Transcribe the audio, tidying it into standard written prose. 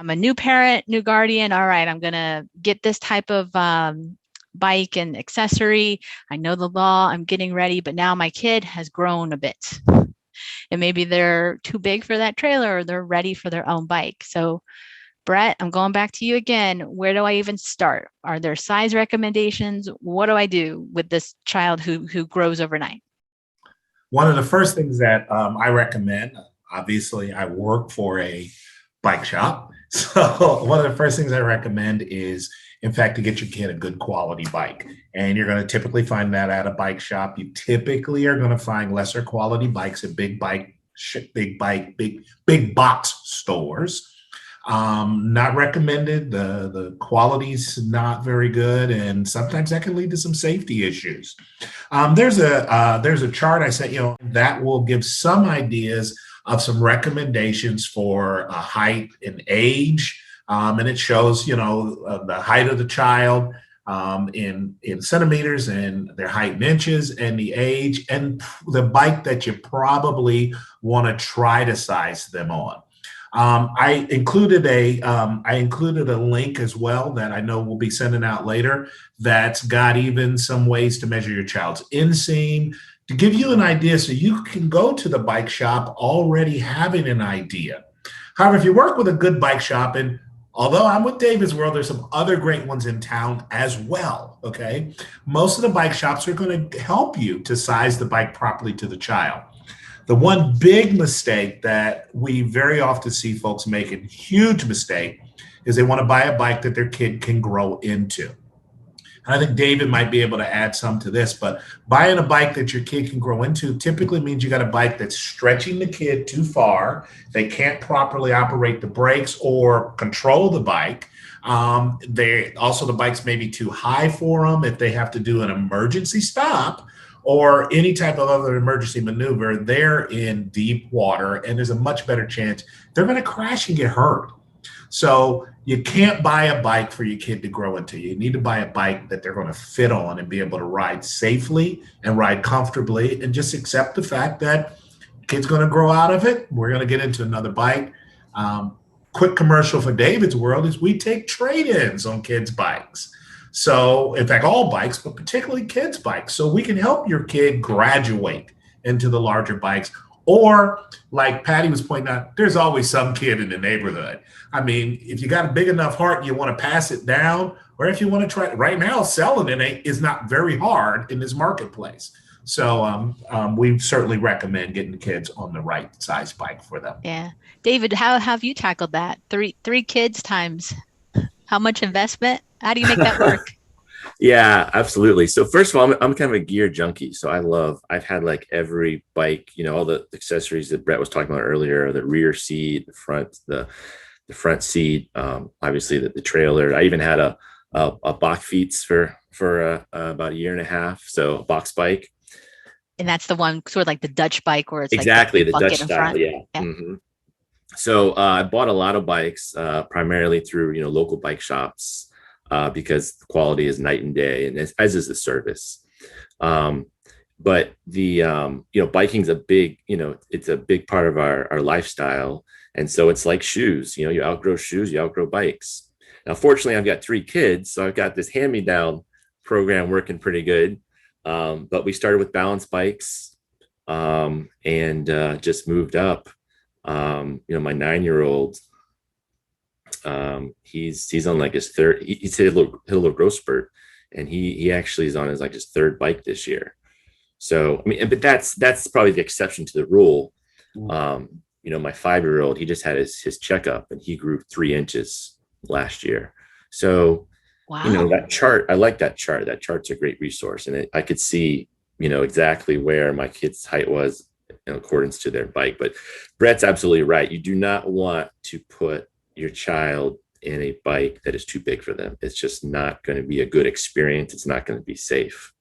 I'm a new parent, new guardian. All right, I'm gonna get this type of bike and accessory. I know the law. I'm getting ready, but now my kid has grown a bit, and maybe they're too big for that trailer, or they're ready for their own bike. So, Brett, I'm going back to you again. Where do I even start? Are there size recommendations? What do I do with this child who grows overnight? One of the first things that I recommend, obviously, I work for a bike shop. So, one of the first things I recommend is, in fact, to get your kid a good quality bike. And you're going to typically find that at a bike shop. You typically are going to find lesser quality bikes at big box stores. Not recommended. The quality's not very good, and sometimes that can lead to some safety issues. There's a chart I sent you that will give some ideas of some recommendations for height and age, and it shows the height of the child in centimeters and their height in inches and the age and the bike that you probably want to try to size them on. I included a link as well that I know we'll be sending out later. That's got even some ways to measure your child's inseam to give you an idea, so you can go to the bike shop already having an idea. However, if you work with a good bike shop, and although I'm with David's World, there's some other great ones in town as well. Okay, most of the bike shops are going to help you to size the bike properly to the child. The one big mistake that we very often see folks making, huge mistake, is they want to buy a bike that their kid can grow into. And I think David might be able to add some to this, but buying a bike that your kid can grow into typically means you got a bike that's stretching the kid too far. They can't properly operate the brakes or control the bike. The bikes may be too high for them if they have to do an emergency stop or any type of other emergency maneuver. They're in deep water, and there's a much better chance they're going to crash and get hurt. So you can't buy a bike for your kid to grow into. You need to buy a bike that they're going to fit on and be able to ride safely and ride comfortably, and just accept the fact that kid's going to grow out of it. We're going to get into another bike. Quick commercial for David's World is we take trade-ins on kids' bikes. So, in fact, all bikes, but particularly kids' bikes. So we can help your kid graduate into the larger bikes. Or, like Patty was pointing out, there's always some kid in the neighborhood. I mean, if you got a big enough heart, you want to pass it down, or if you want to try, right now, selling it is not very hard in this marketplace. So we certainly recommend getting the kids on the right size bike for them. Yeah. David, how have you tackled that? Three kids times how much investment? How do you make that work? Yeah, absolutely. So first of all, I'm kind of a gear junkie. So I've had like every bike, all the accessories that Brett was talking about earlier, the rear seat, the front seat, obviously the trailer. I even had a Bach Feets for about a year and a half. So a box bike. And that's the one sort of like the Dutch bike where it's exactly like the the Dutch bucket in style. front. Yeah. Yeah. Mm-hmm. So I bought a lot of bikes, primarily through local bike shops, because the quality is night and day, and as is the service. But the biking's a big it's a big part of our lifestyle, and so it's like shoes. You outgrow shoes, you outgrow bikes. Now, fortunately, I've got 3 kids, so I've got this hand-me-down program working pretty good. But we started with balance bikes, and just moved up. My 9-year-old, he's on like his third. He's hit a little growth spurt, and he actually is on his third bike this year. So I mean, but that's probably the exception to the rule. My 5-year-old, he just had his checkup, and he grew 3 inches last year. So Wow. that chart, I like that chart. That chart's a great resource, and I could see exactly where my kid's height was in accordance to their bike. But Brett's absolutely right. You do not want to put your child in a bike that is too big for them. It's just not going to be a good experience. It's not going to be safe.